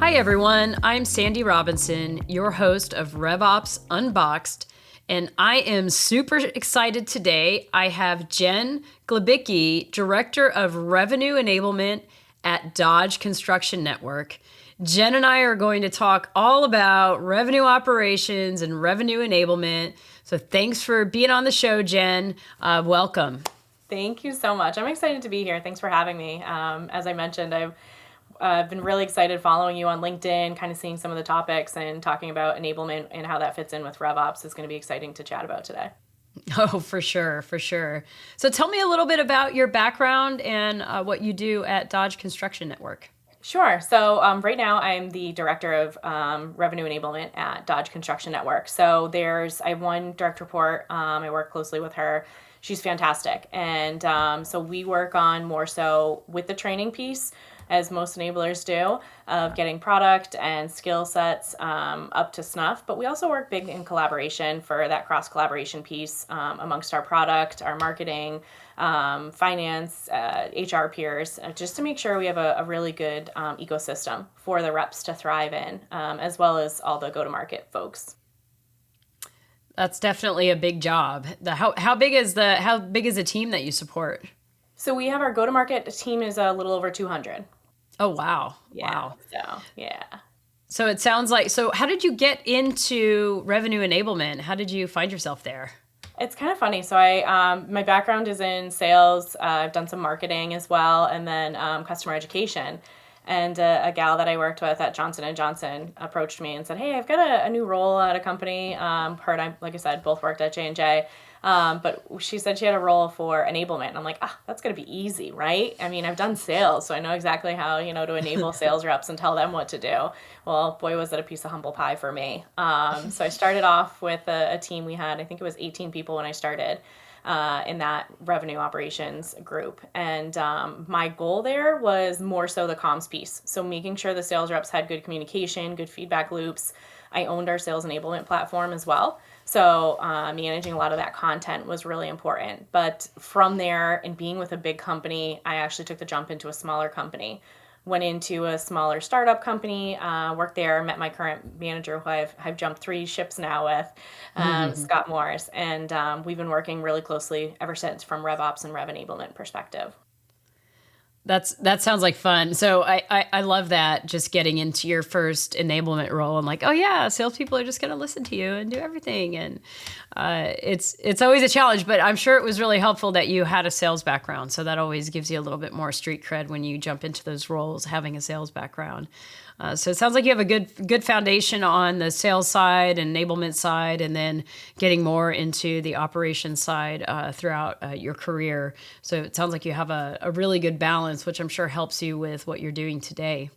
Hi everyone, I'm Sandy Robinson, your host of RevOps Unboxed, and I am super excited today. I have Jenn Glabicky, Director of Revenue Enablement at Dodge Construction Network. Jenn and I are going to talk all about revenue operations and revenue enablement. So thanks for being on the show, Jenn. Welcome. Thank you so much. I'm excited to be here. Thanks for having me. As I mentioned, I've been really excited following you on LinkedIn, kind of seeing some of the topics and talking about enablement and how that fits in with RevOps is going to be exciting to chat about today. Oh, for sure, for sure. So tell me a little bit about your background and what you do at Dodge Construction Network. Sure. So right now I'm the director of revenue enablement at Dodge Construction Network. So I have one direct report. I work closely with her. She's fantastic. And so we work on more so with the training piece, as most enablers do, of getting product and skill sets up to snuff. But we also work big in collaboration for that cross collaboration piece amongst our product, our marketing, finance, HR peers, just to make sure we have a really good ecosystem for the reps to thrive in, as well as all the go-to-market folks. That's definitely a big job. How big is the team that you support? So we have our go-to-market team is a little over 200. Oh, wow. Yeah. Wow. So yeah. So it sounds like, so how did you get into revenue enablement? How did you find yourself there? It's kind of funny. So my background is in sales. I've done some marketing as well, and then customer education. And a gal that I worked with at Johnson & Johnson approached me and said, "Hey, I've got a new role at a company." Like I said, both worked at J&J. But she said she had a role for enablement. And I'm like, that's going to be easy, right? I mean, I've done sales, so I know exactly how, to enable sales reps and tell them what to do. Well, boy, was it a piece of humble pie for me. So I started off with a team. We had, I think it was 18 people when I started. In that revenue operations group. And my goal there was more so the comms piece. So making sure the sales reps had good communication, good feedback loops. I owned our sales enablement platform as well. So managing a lot of that content was really important. But from there, and being with a big company, I actually took the jump into a smaller company. Went into a smaller startup company, worked there, met my current manager, who I've jumped 3 ships now with, Scott Morris, and we've been working really closely ever since from RevOps and Rev Enablement perspective. That sounds like fun. So I love that, just getting into your first enablement role and like, oh yeah, salespeople are just going to listen to you and do everything. And it's always a challenge, but I'm sure it was really helpful that you had a sales background. So that always gives you a little bit more street cred when you jump into those roles, having a sales background. So it sounds like you have a good foundation on the sales side and enablement side, and then getting more into the operations side throughout your career. So it sounds like you have a really good balance, which I'm sure helps you with what you're doing today.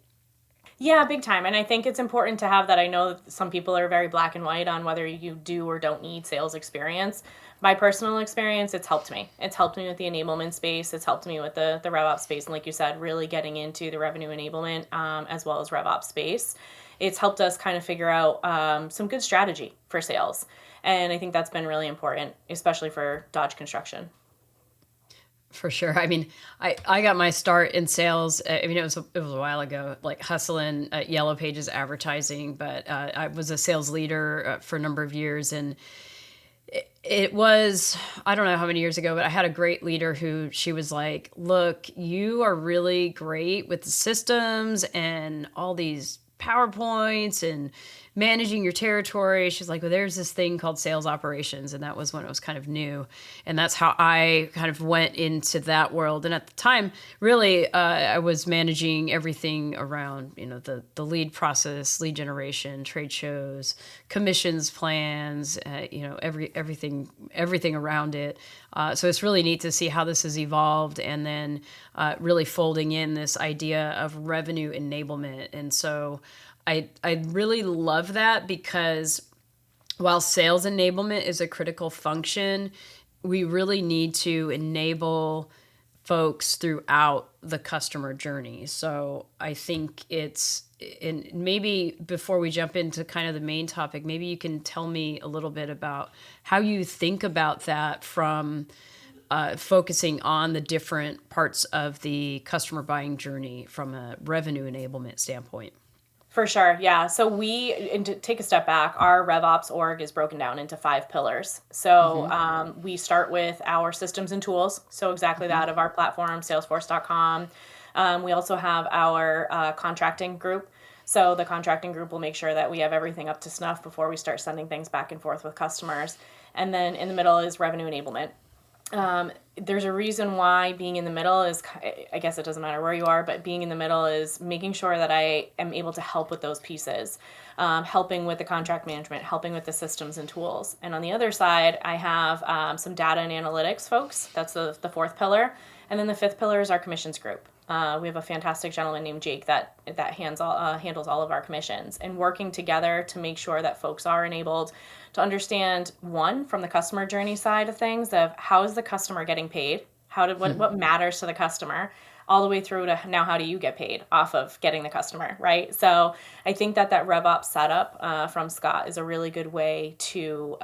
Yeah, big time. And I think it's important to have that. I know that some people are very black and white on whether you do or don't need sales experience. My personal experience, it's helped me. It's helped me with the enablement space. It's helped me with the RevOps space. And like you said, really getting into the revenue enablement as well as RevOps space. It's helped us kind of figure out some good strategy for sales. And I think that's been really important, especially for Dodge Construction. For sure. I mean, I got my start in sales. I mean, it was a while ago, like hustling Yellow Pages advertising, but I was a sales leader for a number of years. And it was, I don't know how many years ago, but I had a great leader who she was like, look, you are really great with the systems and all these PowerPoints and managing your territory. She's like, well, there's this thing called sales operations. And that was when it was kind of new. And that's how I kind of went into that world. And at the time, really, I was managing everything around, the lead process, lead generation, trade shows, commissions plans, everything around it. So it's really neat to see how this has evolved, and then really folding in this idea of revenue enablement. And so I really love that, because while sales enablement is a critical function, we really need to enable folks throughout the customer journey. So I think and maybe before we jump into kind of the main topic, maybe you can tell me a little bit about how you think about that from focusing on the different parts of the customer buying journey from a revenue enablement standpoint. For sure, yeah. So and to take a step back, our RevOps org is broken down into 5 pillars. So Mm-hmm. we start with our systems and tools. So exactly Mm-hmm. that of our platform, Salesforce.com. We also have our contracting group. So the contracting group will make sure that we have everything up to snuff before we start sending things back and forth with customers. And then in the middle is revenue enablement. There's a reason why being in the middle is, I guess it doesn't matter where you are, but being in the middle is making sure that I am able to help with those pieces, helping with the contract management, helping with the systems and tools. And on the other side, I have some data and analytics folks. That's the fourth pillar. And then the fifth pillar is our commissions group. We have a fantastic gentleman named Jake that handles all of our commissions, and working together to make sure that folks are enabled to understand, one, from the customer journey side of things, of how is the customer getting paid, what matters to the customer, all the way through to now how do you get paid off of getting the customer, right? So I think that RevOps setup from Scott is a really good way to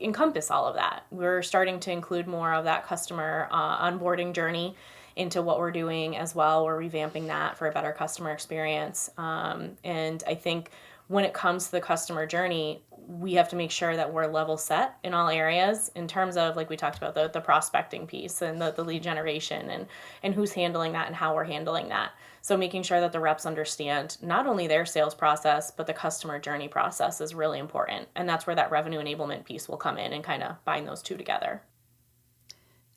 encompass all of that. We're starting to include more of that customer onboarding journey into what we're doing as well. We're revamping that for a better customer experience. And I think when it comes to the customer journey, we have to make sure that we're level set in all areas in terms of, like we talked about, the prospecting piece and the lead generation and who's handling that and how we're handling that. So making sure that the reps understand not only their sales process, but the customer journey process is really important. And that's where that revenue enablement piece will come in and kind of bind those two together.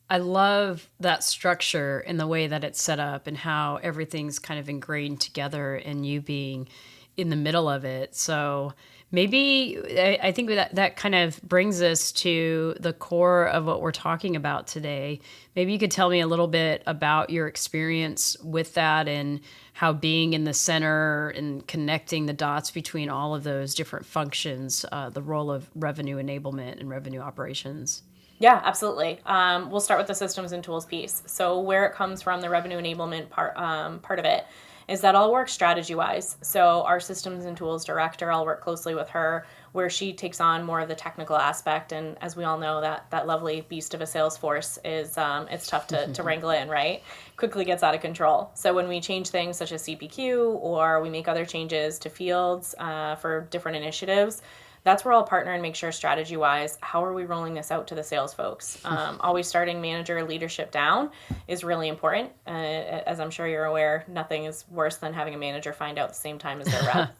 I love that structure and the way that it's set up and how everything's kind of ingrained together and you being in the middle of it. So maybe I think that kind of brings us to the core of what we're talking about today. Maybe you could tell me a little bit about your experience with that and how being in the center and connecting the dots between all of those different functions, the role of revenue enablement and revenue operations. Yeah, absolutely. We'll start with the systems and tools piece. So where it comes from, the revenue enablement part of it, is that I'll work strategy wise. So our systems and tools director, I'll work closely with her, where she takes on more of the technical aspect. And as we all know, that lovely beast of a Salesforce is it's tough to wrangle in, right? Quickly gets out of control. So when we change things such as CPQ or we make other changes to fields for different initiatives, that's where I'll partner and make sure strategy wise, how are we rolling this out to the sales folks? Always starting manager leadership down is really important. As I'm sure you're aware, nothing is worse than having a manager find out at the same time as their rep.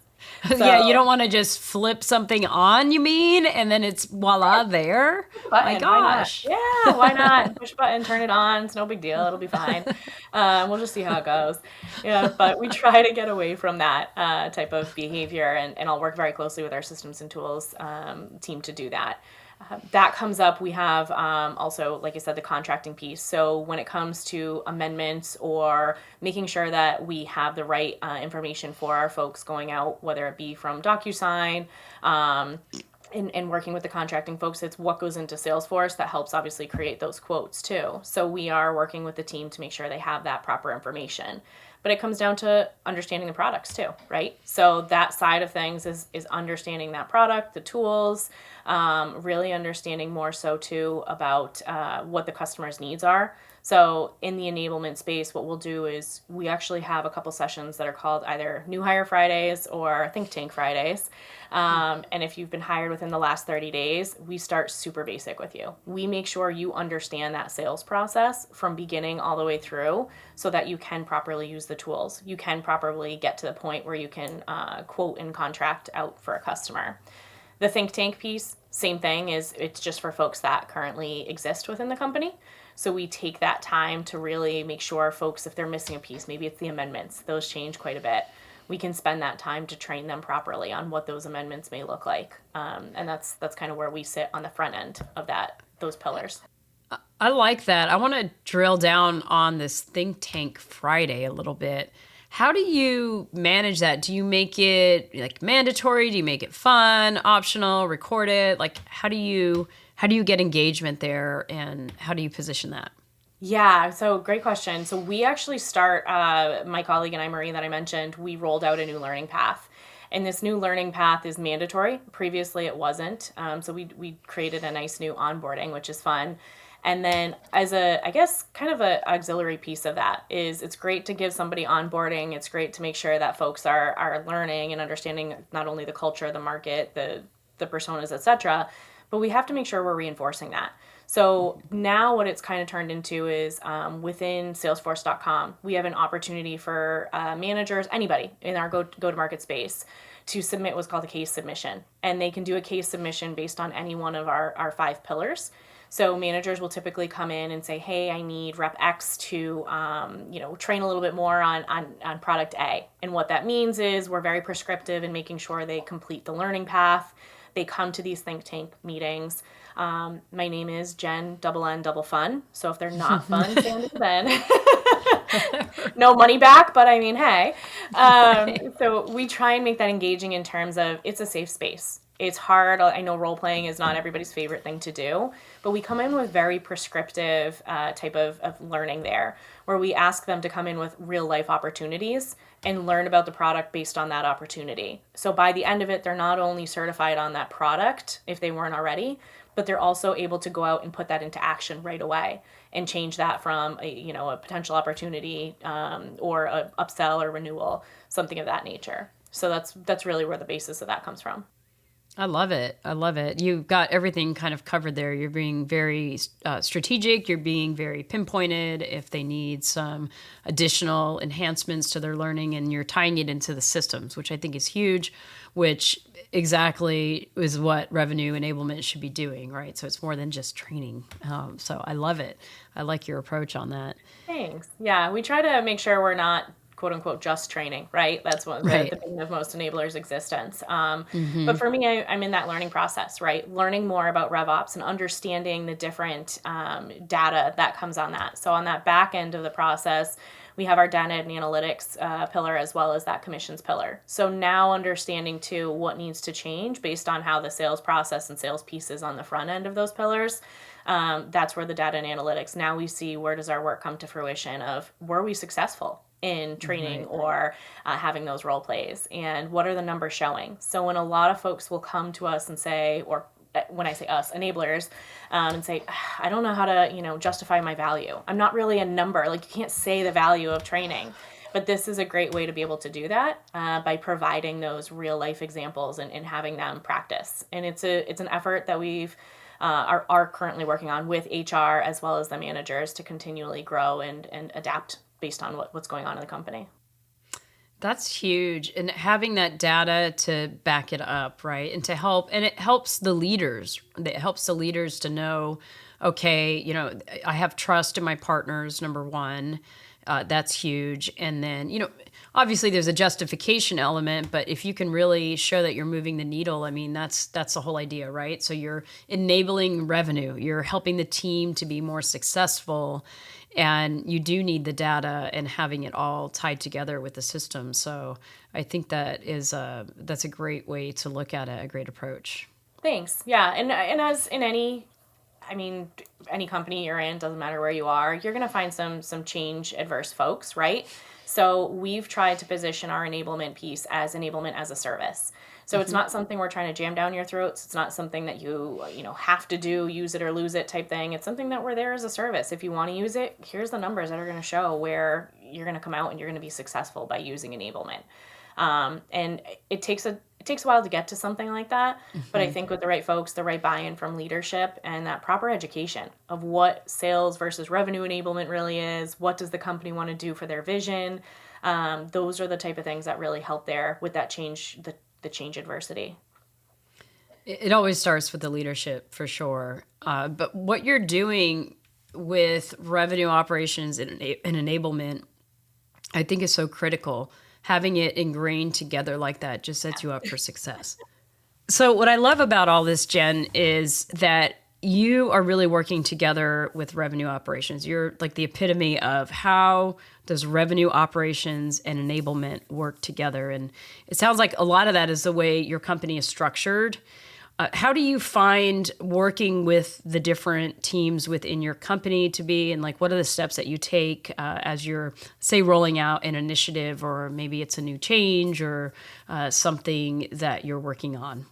So, yeah, you don't want to just flip something on, you mean, and then it's voila there. button, My why not? gosh. Yeah, why not? Push a button, turn it on. It's no big deal. It'll be fine. We'll just see how it goes. Yeah, but we try to get away from that type of behavior, and I'll work very closely with our systems and tools team to do that. That comes up. We have also, like I said, the contracting piece. So when it comes to amendments or making sure that we have the right information for our folks going out, whether it be from DocuSign, and working with the contracting folks, it's what goes into Salesforce that helps obviously create those quotes too. So we are working with the team to make sure they have that proper information. But it comes down to understanding the products too, right? So that side of things is understanding that product, the tools, really understanding more so too about what the customer's needs are. So in the enablement space, what we'll do is we actually have a couple sessions that are called either New Hire Fridays or Think Tank Fridays. And if you've been hired within the last 30 days, we start super basic with you. We make sure you understand that sales process from beginning all the way through so that you can properly use the tools. You can properly get to the point where you can quote and contract out for a customer. The think tank piece, same thing, is it's just for folks that currently exist within the company. So we take that time to really make sure folks, if they're missing a piece, maybe it's the amendments, those change quite a bit. We can spend that time to train them properly on what those amendments may look like. And that's kind of where we sit on the front end of those pillars. I like that. I want to drill down on this Think Tank Friday a little bit. How do you manage that? Do you make it like mandatory? Do you make it fun, optional, record it? Like how do you get engagement there and how do you position that? Yeah, so great question. So we actually start, my colleague and I, Marie, that I mentioned, we rolled out a new learning path. And this new learning path is mandatory. Previously, it wasn't. So we created a nice new onboarding, which is fun. And then as a, I guess, kind of a auxiliary piece of that is it's great to give somebody onboarding. It's great to make sure that folks are learning and understanding not only the culture, the market, the personas, etc., but we have to make sure we're reinforcing that. So now what it's kind of turned into is within Salesforce.com, we have an opportunity for managers, anybody in our go-to-market space, to submit what's called a case submission. And they can do a case submission based on any one of our 5 pillars. So managers will typically come in and say, hey, I need rep X to train a little bit more on product A. And what that means is we're very prescriptive in making sure they complete the learning path. They come to these think tank meetings. My name is Jenn N Fun. So if they're not fun, then no money back, but I mean, hey. So we try and make that engaging in terms of it's a safe space. It's hard. I know role playing is not everybody's favorite thing to do, but we come in with very prescriptive type of learning there, where we ask them to come in with real life opportunities and learn about the product based on that opportunity. So by the end of it, they're not only certified on that product, if they weren't already, but they're also able to go out and put that into action right away and change that from a potential opportunity or a upsell or renewal, something of that nature. So that's really where the basis of that comes from. I love it. I love it. You've got everything kind of covered there. You're being very strategic. You're being very pinpointed if they need some additional enhancements to their learning, and you're tying it into the systems, which I think is huge, which exactly is what revenue enablement should be doing, right? So it's more than just training. So I love it. I like your approach on that. Thanks. Yeah, we try to make sure we're not quote unquote just training, right? That's one of the bane of most enablers' existence. But for me, I'm in that learning process, right? Learning more about RevOps and understanding the different data that comes on that. So on that back end of the process, we have our data and analytics pillar as well as that commissions pillar. So now understanding too what needs to change based on how the sales process and sales pieces on the front end of those pillars. That's where the data and analytics, now we see where does our work come to fruition of were we successful in training or having those role plays, and what are the numbers showing. So when a lot of folks will come to us and say, or when I say us, enablers, and say, I don't know how to, justify my value. I'm not really a number. Like you can't say the value of training. But this is a great way to be able to do that by providing those real life examples and having them practice. And it's an effort that we've are currently working on with HR as well as the managers to continually grow and adapt based on what's going on in the company. That's huge. And having that data to back it up, right? And to help, and it helps the leaders. It helps the leaders to know, okay, I have trust in my partners, number one. That's huge. And then, obviously there's a justification element, but if you can really show that you're moving the needle, I mean, that's the whole idea, right? So you're enabling revenue, you're helping the team to be more successful, and you do need the data and having it all tied together with the system. So I think that's a great way to look at it, a great approach. Thanks. Yeah. And as in any company you're in, doesn't matter where you are, you're going to find some change adverse folks, right? So we've tried to position our enablement piece as enablement as a service. So it's not something we're trying to jam down your throats. It's not something that you have to do, use it or lose it type thing. It's something that we're there as a service. If you want to use it, here's the numbers that are going to show where you're going to come out and you're going to be successful by using enablement. And it takes a while to get to something like that, but I think with the right folks, the right buy-in from leadership, and that proper education of what sales versus revenue enablement really is, what does the company want to do for their vision, those are the type of things that really help there with that change, the change adversity. It always starts with the leadership for sure. But what you're doing with revenue operations and enablement, I think is so critical. Having it ingrained together like that just sets you up for success. So what I love about all this, Jenn, is that you are really working together with revenue operations. You're like the epitome of how does revenue operations and enablement work together. And it sounds like a lot of that is the way your company is structured. How do you find working with the different teams within your company to be, and like what are the steps that you take as you're, say, rolling out an initiative, or maybe it's a new change or something that you're working on?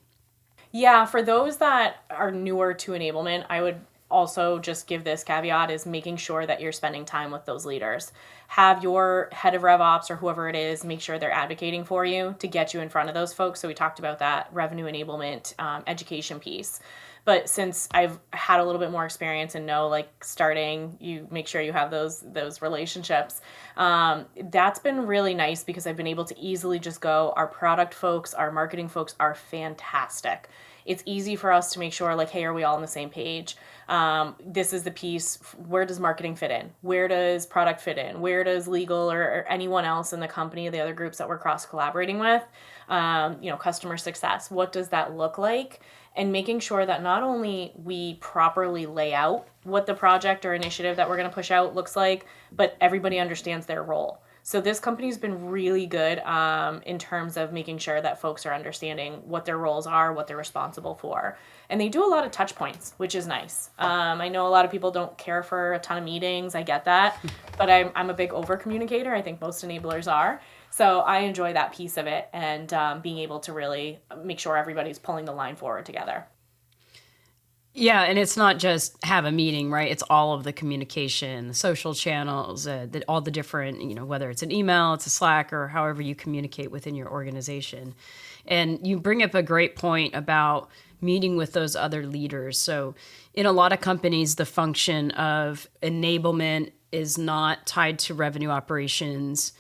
Yeah, for those that are newer to enablement, I would also just give this caveat is making sure that you're spending time with those leaders. Have your head of RevOps or whoever it is, make sure they're advocating for you to get you in front of those folks. So we talked about that revenue enablement education piece. But since I've had a little bit more experience and know like starting, you make sure you have those relationships. That's been really nice because I've been able to easily just go, our product folks, our marketing folks are fantastic. It's easy for us to make sure like, hey, are we all on the same page? This is the piece. Where does marketing fit in? Where does product fit in? Where does legal or anyone else in the company, the other groups that we're cross collaborating with, customer success? What does that look like? And making sure that not only we properly lay out what the project or initiative that we're going to push out looks like, but everybody understands their role. So this company's been really good in terms of making sure that folks are understanding what their roles are, what they're responsible for. And they do a lot of touch points, which is nice. I know a lot of people don't care for a ton of meetings. I get that. But I'm a big over communicator. I think most enablers are. So I enjoy that piece of it and being able to really make sure everybody's pulling the line forward together. Yeah, and it's not just have a meeting, right? It's all of the communication, the social channels, all the different, whether it's an email, it's a Slack, or however you communicate within your organization. And you bring up a great point about meeting with those other leaders. So in a lot of companies, the function of enablement is not tied to revenue operations,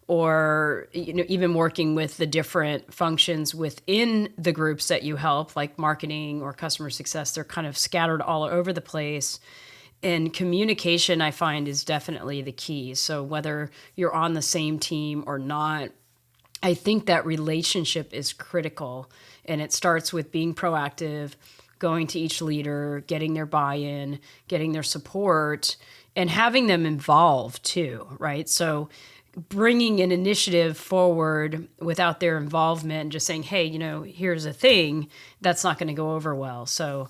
or even working with the different functions within the groups that you help, like marketing or customer success. They're kind of scattered all over the place. And communication, I find, is definitely the key. So whether you're on the same team or not, I think that relationship is critical. And it starts with being proactive, going to each leader, getting their buy-in, getting their support, and having them involved too, right? So bringing an initiative forward without their involvement and just saying, hey, here's a thing, that's not going to go over well. So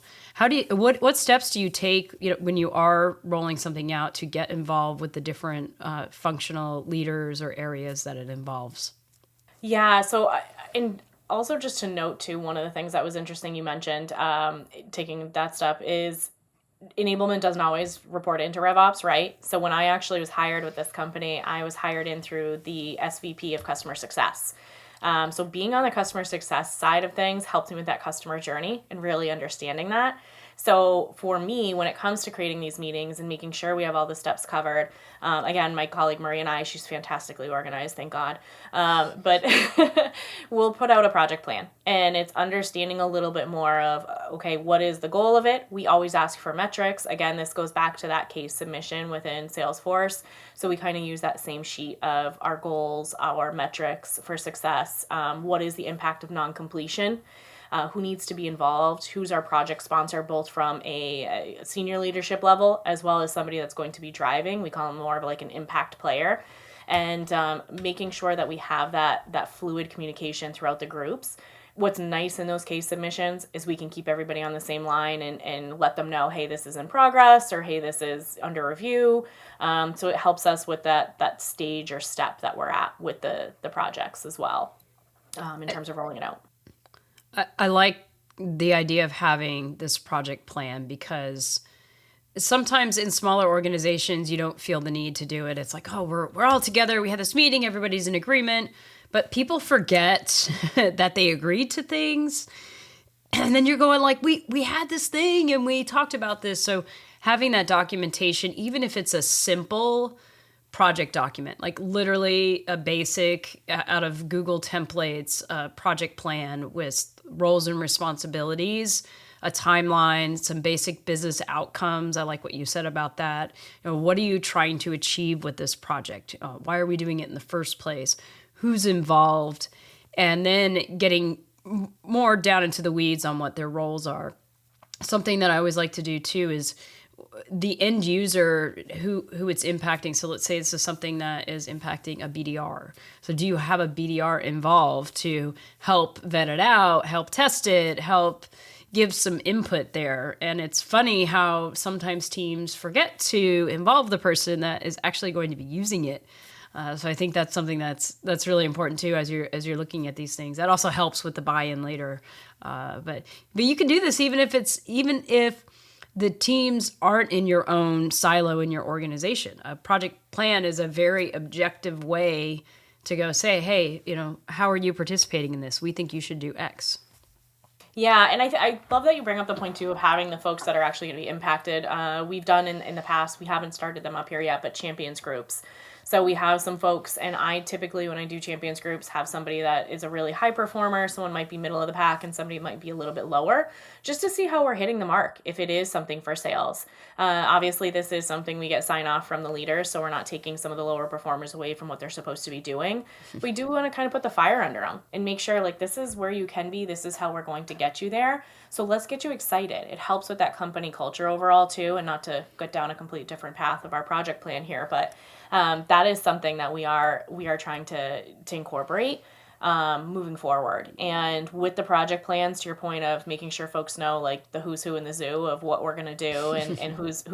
what steps do you take when you are rolling something out to get involved with the different functional leaders or areas that it involves? Yeah, so and also just to note too, one of the things that was interesting you mentioned, taking that step is enablement doesn't always report into RevOps, right? So when I actually was hired with this company, I was hired in through the SVP of customer success. So being on the customer success side of things helped me with that customer journey and really understanding that. So for me, when it comes to creating these meetings and making sure we have all the steps covered, again, my colleague Marie and I, she's fantastically organized, thank God. But we'll put out a project plan, and it's understanding a little bit more of, okay, what is the goal of it? We always ask for metrics. Again, this goes back to that case submission within Salesforce. So we kind of use that same sheet of our goals, our metrics for success. What is the impact of non-completion? Who needs to be involved, who's our project sponsor, both from a senior leadership level as well as somebody that's going to be driving. We call them more of like an impact player, and making sure that we have that fluid communication throughout the groups. What's nice in those case submissions is we can keep everybody on the same line and let them know, hey, this is in progress, or hey, this is under review. So it helps us with that stage or step that we're at with the projects as well, in terms of rolling it out. I like the idea of having this project plan, because sometimes in smaller organizations, you don't feel the need to do it. It's like, oh, we're all together. We had this meeting. Everybody's in agreement. But people forget that they agreed to things. And then you're going like, we had this thing and we talked about this. So having that documentation, even if it's a simple project document, like literally a basic out of Google templates, project plan with roles and responsibilities, a timeline, some basic business outcomes. I like what you said about that. What are you trying to achieve with this project? Why are we doing it in the first place? Who's involved? And then getting more down into the weeds on what their roles are. Something that I always like to do too is the end user who it's impacting. So let's say this is something that is impacting a BDR. So do you have a BDR involved to help vet it out, help test it, help give some input there? And it's funny how sometimes teams forget to involve the person that is actually going to be using it. So I think that's something that's really important too as you're looking at these things. That also helps with the buy-in later. But you can do this even if the teams aren't in your own silo in your organization. A project plan is a very objective way to go say, hey, how are you participating in this? We think you should do X. Yeah, and I love that you bring up the point, too, of having the folks that are actually going to be impacted. We've done in the past, we haven't started them up here yet, but champions groups. So we have some folks, and I typically, when I do champions groups, have somebody that is a really high performer. Someone might be middle of the pack, and somebody might be a little bit lower, just to see how we're hitting the mark, if it is something for sales. Obviously, this is something we get sign off from the leaders, so we're not taking some of the lower performers away from what they're supposed to be doing. We do want to kind of put the fire under them and make sure, like, this is where you can be. This is how we're going to get you there. So let's get you excited. It helps with that company culture overall, too, and not to get down a complete different path of our project plan here, but that is something that we are trying to incorporate moving forward. And with the project plans, to your point of making sure folks know, like, the who's who in the zoo of what we're going to do and who's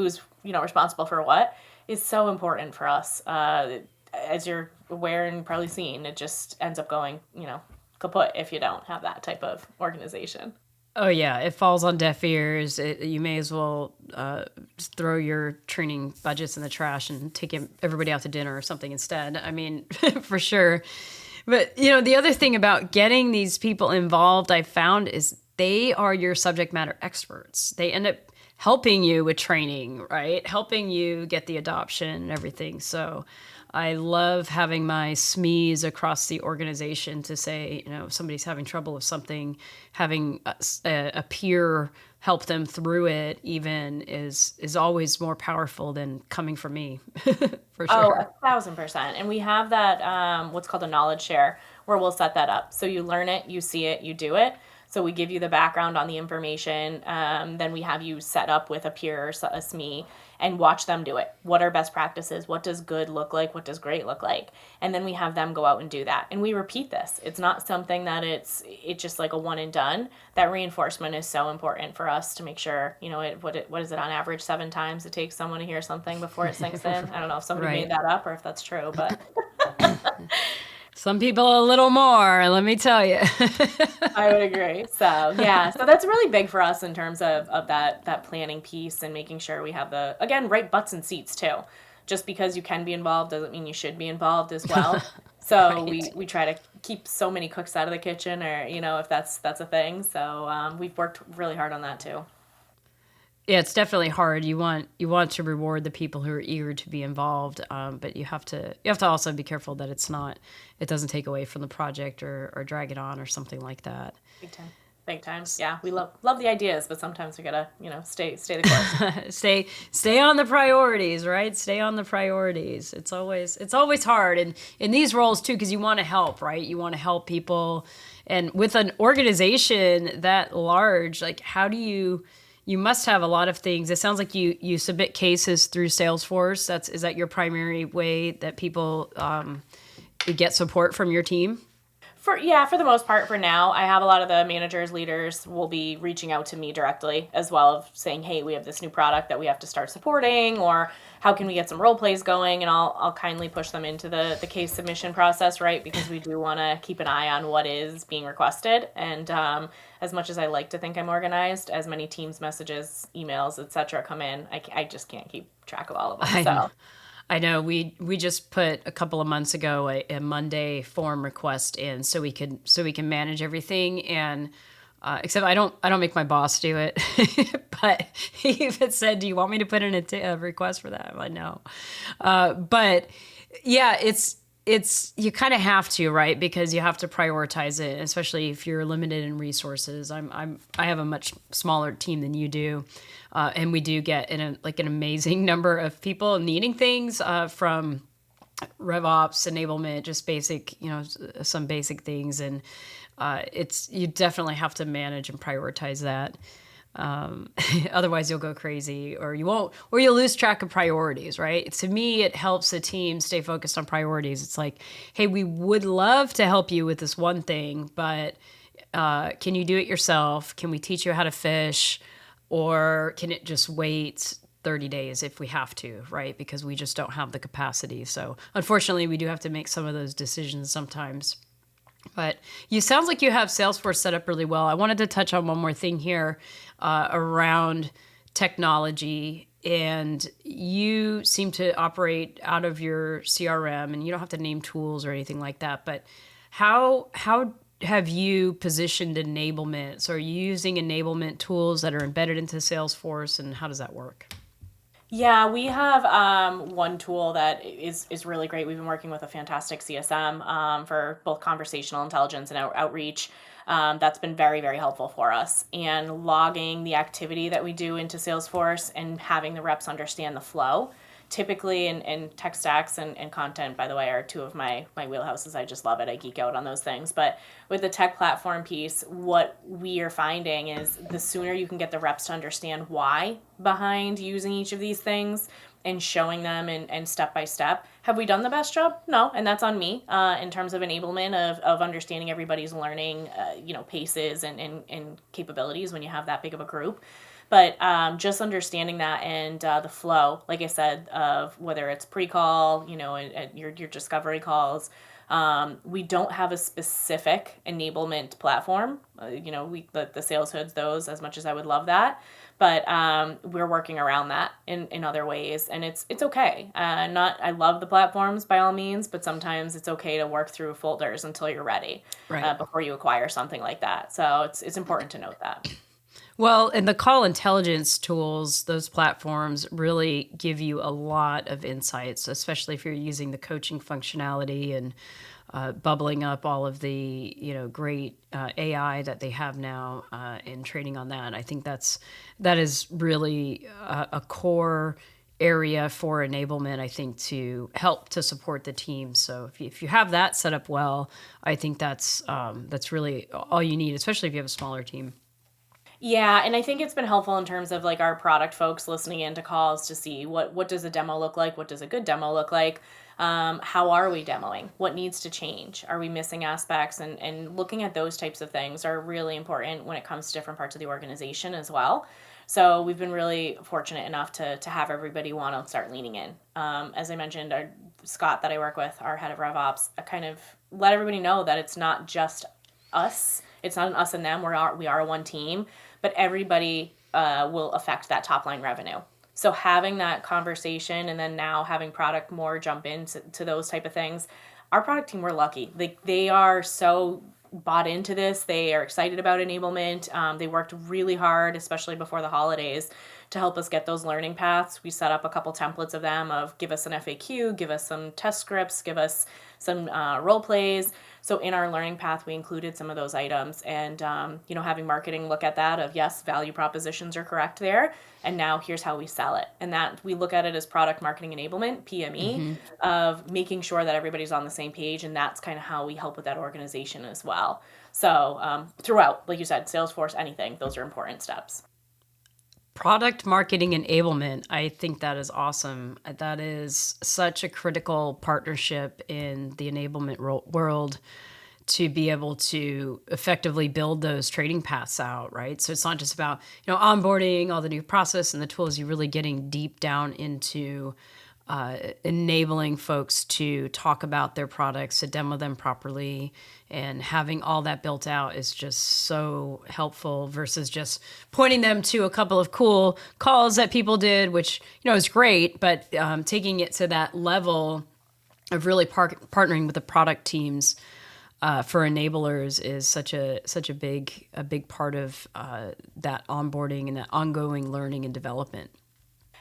responsible for what is so important for us. As you're aware and probably seen, it just ends up going kaput if you don't have that type of organization. Oh, yeah. It falls on deaf ears. You may as well just throw your training budgets in the trash and take everybody out to dinner or something instead. I mean, for sure. But, the other thing about getting these people involved, I found, is they are your subject matter experts. They end up helping you with training, right? Helping you get the adoption and everything. So I love having my SMEs across the organization to say, if somebody's having trouble with something, having a peer help them through it even is always more powerful than coming from me, for sure. Oh, 1,000%. And we have that, what's called a knowledge share, where we'll set that up. So you learn it, you see it, you do it. So we give you the background on the information. Then we have you set up with a peer or a SME and watch them do it. What are best practices? What does good look like? What does great look like? And then we have them go out and do that. And we repeat this. It's not something that it's just like a one and done. That reinforcement is so important for us to make sure, what is it on average 7 times it takes someone to hear something before it sinks in? I don't know if somebody made that up or if that's true, but... Some people a little more, let me tell you. I would agree. So, yeah. So that's really big for us in terms of that planning piece and making sure we have the, again, right butts and seats too. Just because you can be involved doesn't mean you should be involved as well. So right. we try to keep so many cooks out of the kitchen or, if that's a thing. So we've worked really hard on that too. Yeah, it's definitely hard. You want to reward the people who are eager to be involved, but you have to also be careful that it doesn't take away from the project or drag it on or something like that. Big time. Yeah, we love the ideas, but sometimes we gotta stay the course. stay on the priorities, right? Stay on the priorities. It's always hard, and in these roles too, because you want to help, right? You want to help people, and with an organization that large, like how do you must have a lot of things. It sounds like you submit cases through Salesforce. Is that your primary way that people get support from your team? For the most part for now. I have a lot of the managers, leaders will be reaching out to me directly as well of saying, hey, we have this new product that we have to start supporting, or how can we get some role plays going? And I'll kindly push them into the case submission process, right? Because we do want to keep an eye on what is being requested. And as much as I like to think I'm organized, as many Teams messages, emails, etc. come in, I just can't keep track of all of them. I know we just put a couple of months ago a Monday form request in so we can manage everything, and except I don't make my boss do it, but he even said, "Do you want me to put in a request for that?" I'm like, no, but yeah, it's you kind of have to, right? Because you have to prioritize it, especially if you're limited in resources. I have a much smaller team than you do. And we do get an amazing number of people needing things from RevOps, enablement, just basic, some basic things. And you definitely have to manage and prioritize that. Otherwise you'll go crazy or you'll lose track of priorities, right? To me, it helps the team stay focused on priorities. It's like, hey, we would love to help you with this one thing, but can you do it yourself? Can we teach you how to fish? Or can it just wait 30 days if we have to, right? Because we just don't have the capacity. So unfortunately, we do have to make some of those decisions sometimes. But you sounds like you have Salesforce set up really well. I wanted to touch on one more thing here around technology, and you seem to operate out of your CRM, and you don't have to name tools or anything like that, but how have you positioned enablement? So are you using enablement tools that are embedded into Salesforce, and how does that work? Yeah, we have one tool that is really great. We've been working with a fantastic CSM for both conversational intelligence and outreach. That's been very, very helpful for us. And logging the activity that we do into Salesforce and having the reps understand the flow. Typically, in tech stacks and content, by the way, are two of my wheelhouses. I just love it. I geek out on those things. But with the tech platform piece, what we are finding is the sooner you can get the reps to understand why behind using each of these things and showing them and step by step. Have we done the best job? No, and that's on me in terms of enablement of understanding everybody's learning, paces and capabilities when you have that big of a group. But just understanding that and the flow, like I said, of whether it's pre-call, and your discovery calls. We don't have a specific enablement platform. We the sales hoods those as much as I would love that, but we're working around that in other ways, and it's okay. Not I love the platforms by all means, but sometimes it's okay to work through folders until you're ready Right. before you acquire something like that. So it's important to note that. Well, and the call intelligence tools, those platforms really give you a lot of insights, especially if you're using the coaching functionality and bubbling up all of the great AI that they have now and training on that. I think that is really a core area for enablement. I think to help to support the team. So if you have that set up well, I think that's really all you need, especially if you have a smaller team. Yeah, and I think it's been helpful in terms of like our product folks listening into calls to see what does a demo look like, what does a good demo look like, how are we demoing, what needs to change, are we missing aspects, and looking at those types of things are really important when it comes to different parts of the organization as well. So we've been really fortunate enough to have everybody want to start leaning in. As I mentioned, Scott that I work with, our head of RevOps, kind of let everybody know that it's not just us. It's not an us and them. We are one team, but everybody will affect that top line revenue. So having that conversation and then now having product more jump into to those type of things, our product team, we're lucky. They are so bought into this. They are excited about enablement. They worked really hard, especially before the holidays, to help us get those learning paths. We set up a couple templates of them of give us an FAQ, give us some test scripts, give us some role plays. So in our learning path, we included some of those items and, having marketing look at that of, yes, value propositions are correct there. And now here's how we sell it. And that we look at it as product marketing enablement, PME, Hmm. of making sure that everybody's on the same page. And that's kind of how we help with that organization as well. So throughout, like you said, Salesforce, anything, those are important steps. Product marketing enablement. I think that is awesome. That is such a critical partnership in the enablement world to be able to effectively build those trading paths out, right? So it's not just about, onboarding all the new process and the tools, you're really getting deep down into enabling folks to talk about their products, to demo them properly, and having all that built out is just so helpful versus just pointing them to a couple of cool calls that people did, which is great, but taking it to that level of really partnering with the product teams for enablers is such a big part of that onboarding and that ongoing learning and development.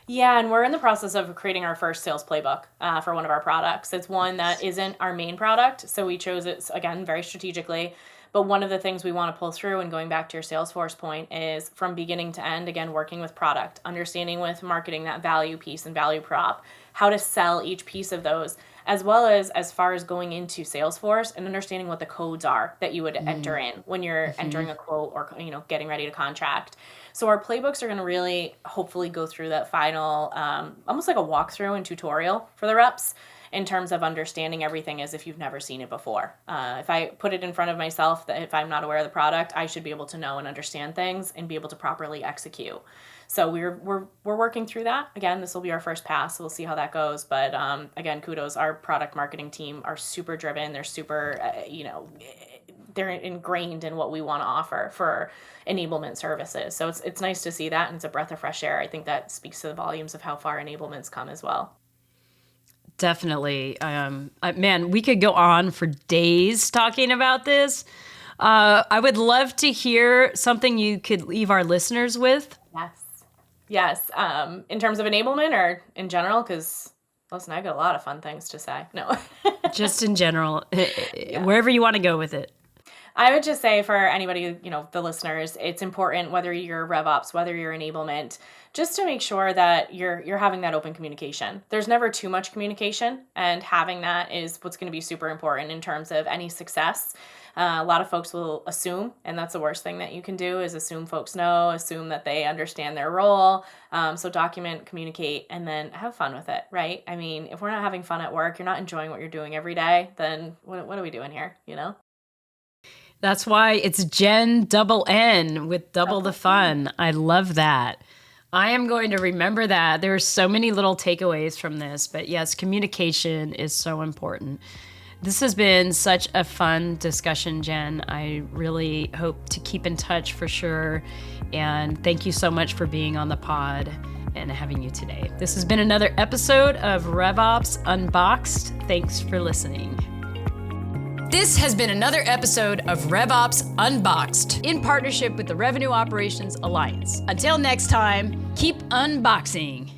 Yeah, and we're in the process of creating our first sales playbook for one of our products. It's one that isn't our main product, so we chose it, again, very strategically. But one of the things we want to pull through, and going back to your Salesforce point, is from beginning to end, again, working with product, understanding with marketing that value piece and value prop, how to sell each piece of those, as well as far as going into Salesforce and understanding what the codes are that you would enter in when you're entering a quote or getting ready to contract. So our playbooks are going to really hopefully go through that final, almost like a walkthrough and tutorial for the reps in terms of understanding everything as if you've never seen it before. If I put it in front of myself that if I'm not aware of the product, I should be able to know and understand things and be able to properly execute. So we're working through that. Again, this will be our first pass, so we'll see how that goes. But again, kudos. Our product marketing team are super driven. They're super, they're ingrained in what we want to offer for enablement services. So it's nice to see that, and it's a breath of fresh air. I think that speaks to the volumes of how far enablement's come as well. Definitely. Man, we could go on for days talking about this. I would love to hear something you could leave our listeners with. Yes. In terms of enablement or in general, because listen, I got a lot of fun things to say. No. Just in general, wherever you want to go with it. I would just say for anybody, the listeners, it's important, whether you're RevOps, whether you're enablement, just to make sure that you're having that open communication. There's never too much communication, and having that is what's going to be super important in terms of any success. A lot of folks will assume, and that's the worst thing that you can do, is assume folks know, assume that they understand their role. So document, communicate, and then have fun with it, right? I mean, if we're not having fun at work, you're not enjoying what you're doing every day, then what are we doing here, That's why it's Jenn N with double the fun. I love that. I am going to remember that. There are so many little takeaways from this, but yes, communication is so important. This has been such a fun discussion, Jenn. I really hope to keep in touch for sure. And thank you so much for being on the pod and having you today. This has been another episode of RevOps Unboxed. Thanks for listening. This has been another episode of RevOps Unboxed in partnership with the Revenue Operations Alliance. Until next time, keep unboxing.